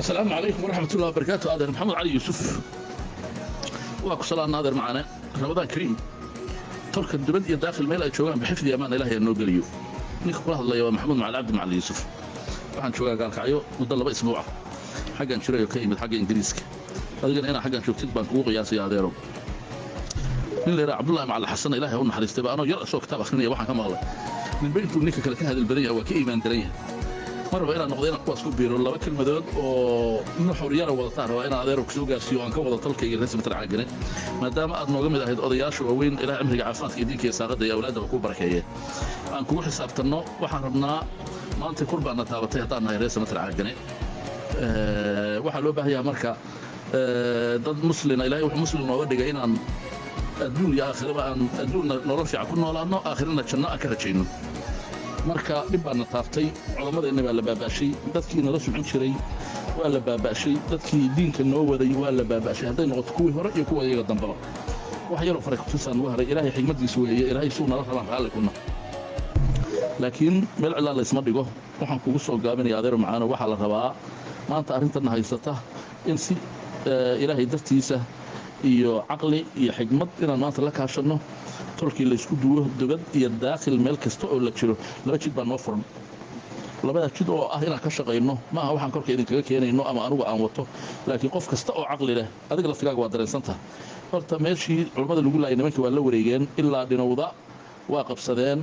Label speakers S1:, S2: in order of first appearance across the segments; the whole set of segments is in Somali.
S1: السلام عليكم ورحمة الله وبركاته. هذا محمد علي يوسف واكو صلاة ناظر معنا رمضان كريم ترك الدبد داخل ميل ay joogaan bixifdi amaan ilaahay noo galiyo ninka kula hadlaya maxamed macali abdi macali yuusuf waxaan joogaa gaalkacyo muddo 2 isbuuc ah xaggan jirayo ka yimid xagga ingiriiska adigana inaan xaggan joogtid baan kugu qiyaasay adeero nin leeyahay abdullahi macali xasan ilaahay u naxariistay baa anoo yar soo kitaab akhrinaya waxaan ka maqlay nin beyntu ninka kale ka hadal badan yahay waa ka iimaan daran yahay marba inaan noqdo inaan kuwaas ku biiro laba kelmadood oo inuu xoriyana wadataan rabaa inaan adeero ku soo gaarsiiyo aan ka wada talkayga rasmi tarcagane maadaama aad nooga mid ahayd odayaasha waaweyn ilaa amriga caafimaadka iyo diinka iyo saaqada iyo awlaadaba ku barakeeyeen aan kugu xisaabtanno waxaan rabnaa maanta kurbaana taabatay haddaan nahay rasmi tarcagane waxaa loo baahan yahay marka dad muslina ilaahay wuxuu muslim nooga dhigay inaan adduun iyo aakhiraba aan adduunna nolol fiican ku noolaanno aakhirana janno aan ka rajayno marka dib baana taaftay culamadeenna baa la baabaashay dadkii nala socon jiray waa la baabaashay dadkii diinka noo waday waa la baabaashay hadday noqoto kuwii hore iyo kuwa iyaga dambaba wax yaroo faray kutusaan ugu haray ilaahay xigmadiisu weeye ilaahay suu nala rabaan raalli kuna laakiin meel cilaa laysma dhigo waxaan kugu soo gaabinaya adeero macaano waxaa la rabaa maanta arrintanna haysata in si ilaahay dartiisa iyo caqli iyo xigmad inaan maanta la kaashanno tolkii la isku duwo dibad iyo daakhil meel kasta oo la jiro laba jid baa noo furan labada jid oo ah inaan ka shaqayno maaha waxaan korka idinkaga keenayno ama anugu aan wato laakiin qof kasta oo caqli leh adiga laftigaaga waa dareensantaha horta meeshii culummada lagu laayay nimankii waa la wareegeen ilaa dhinowda waa qabsadeen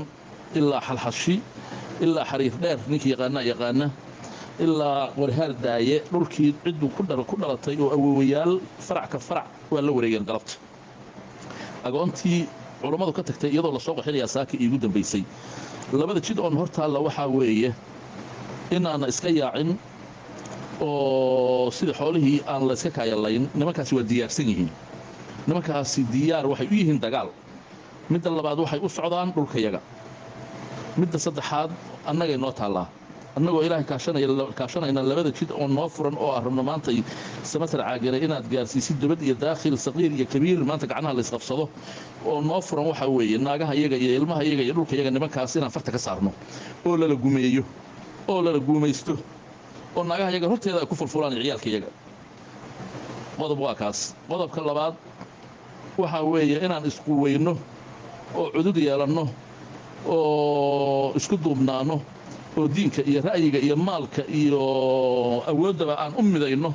S1: ilaa xalxashi ilaa xariir dheer ninkii yaqaana ilaa warhaal daaye dhulkii cidduu ku dhalatay oo awoowayaal farac ka farac waa la wareegeen galabta agoontii culummadu ka tagtay iyadoo la soo qaxinayaa saaka iigu dambaysay labada jid oon hortaalla waxaa weeye inaana iska yaacin oo sida xoolihii aan la iska kaayalayn nimankaasi waa diyaarsan yihiin nimankaasi diyaar waxay u yihiin dagaal midda labaad waxay u socdaan dhulkayaga midda saddexaad annagay noo taallaa annagoo ilaahay kaashanayna labada jid oo noo furan oo aan rabno maanta samatar caagare inaad gaarsiisid dibad iyo daakhil saqiir iyo kabiir maanta gacnaha la isqabsado oo noo furan waxaa weeye naagaha iyaga iyo ilmaha iyaga iyo dhulka iyaga nimankaas inaan farta ka saarno oo lala gumeeyo oo lala guumaysto oo naagaha iyaga horteeda ay ku fulfulaan ciyaalka iyaga qodob waa kaas qodobka labaad waxaa weeye inaan isku weyno oo cudud yeelanno oo isku duubnaano oo diinka iyo ra'yiga iyo maalka iyo awooddaba aan u midayno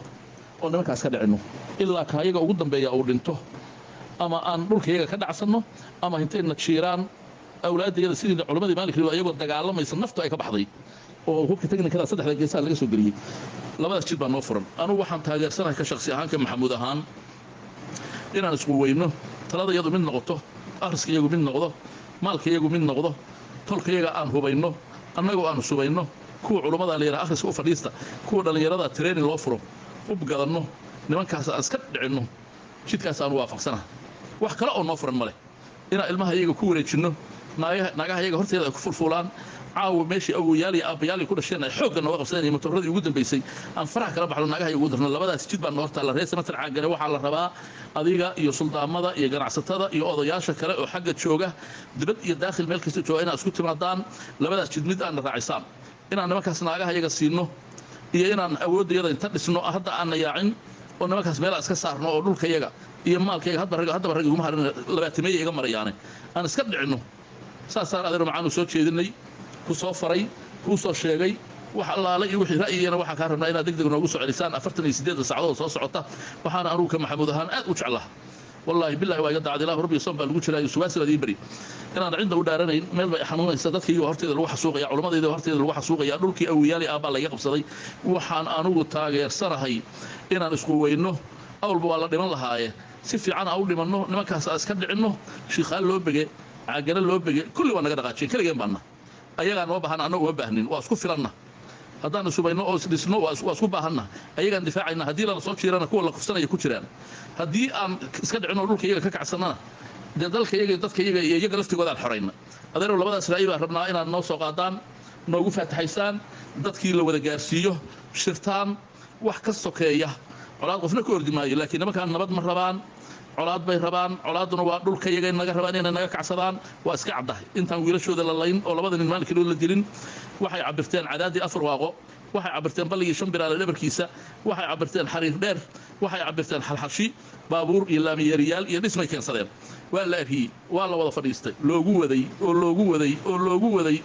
S1: oo nimankaas ka dhicinno ilaa ka iyaga ugu dambeeya uu dhinto ama aan dhulkayaga ka dhacsanno ama intayna jiiraan awlaaddayada sidii culammadii maalikriba iyagoo dagaalamaysa naftu ay ka baxday oo hubka teknikada saddexda geesaha laga soo geliyey labadaas jid baa noo furan anugu waxaan taageersanahay ka shakhsi ahaan ka maxamuud ahaan inaan isku weyno talada iyadu mid noqoto akhriska iyagu mid noqdo maalka iyagu mid noqdo tolkayaga aan hubayno annagoo aanu subayno kuwa culummada la yidhaha akhriska u fadhiista kuwa dhallinyarada training loo furo u gadanno nimankaas aan iska dhicinno jidkaas aanu waafaqsanaha wax kale oo noo furan ma leh inaan ilmaha iyaga ku wareejinno naagaha iyaga horteeda ay ku fulfulaan caawa meeshii awoyaal iyo aabbayaal ku dhasheen ay xoogga nooga qabsadeen iyo matoorradii ugu dambaysay aan faraha kala baxno naagaha ugu darno labadaas jid baa noo hortaalla reer samatar caagare waxaa la rabaa adiga iyo suldaamada iyo ganacsatada iyo odayaasha kale oo xagga jooga dibad iyo daakhil meel kasta jooga inaad isku timaadaan labadaas jid mid aadna raacisaan inaan nimankaas naagaha iyaga siino iyo inaan awooddayada inta dhisno hadda aanna yaacin oo nimankaas meelaa iska saarno oo dhulka iyaga iyo maalka iyaga haddaba rag iguma harin labaatimeeya iga marayaane aan iska dhicinno saasaan adeero macaanu soo jeedinay ku soo faray kuu soo sheegay wax allaale iyo wixii ra'yigana waxaa kaa rabnaa inaad degdeg noogu soo celisaan 48 saacadood soo socota waxaana anugu ka maxamuud ahaan aad u jeclaha wallaahi billahi waa iga daacad ilaahu rabbi soon baa lagu jiraayo subaasiladii bari inaan cinda u dhaaranayn meel bay xanuunaysa dadkayga horteeda lagu xasuuqaya culammadayda horteeda lagu xasuuqaya dhulkii awoyaal aabbaa laga qabsaday waxaan anugu taageersanahay inaan isku weyno awalba waa la dhiman lahaaye si fiican aan u dhimanno nimankaas aan iska dhicinno shiikhaal loo bege caagare loo bege kulli waa naga dhaqaajiyeen keligeen baanna ayagaan noo baahan annagu ma baahnin waa isku filanna haddaan subayno oo isdhisno waa isku baahanna ayagaan difaacayna haddii lala soo jiirana kuwa la kufsanaya ku jiraan haddii aan iska dhicinoo dhulka iyaga ka kacsannana dee dalka iyaga dadka iyaga iyo iyaga laftigoodaan xorayna adeerow labadaas ra'yi baan rabnaa inaad noo soo qaadaan noogu faataxaysaan dadkii la wada gaarsiiyo shirtaan wax ka sokeeya colaad qofna ka ordi maayo laakiin nimankaan nabad ma rabaan colaad bay rabaan colaaduna waa dhulka iyaga naga rabaan inay naga kacsadaan waa iska caddahay intaan wiilashooda la layn oo labada nin maalinkiilood la dilin waxay cabirteen cadaadii 4 waaqo waxay cabirteen balligii Shanbiraale dhabarkiisa waxay cabirteen xariir dheer waxay cabirteen xalxashi baabuur iyo laamiyeeriyaal iyo dhismay keensadeen waa la arhiyey waa la wada fadhiistay loogu waday oo loogu waday oo loogu waday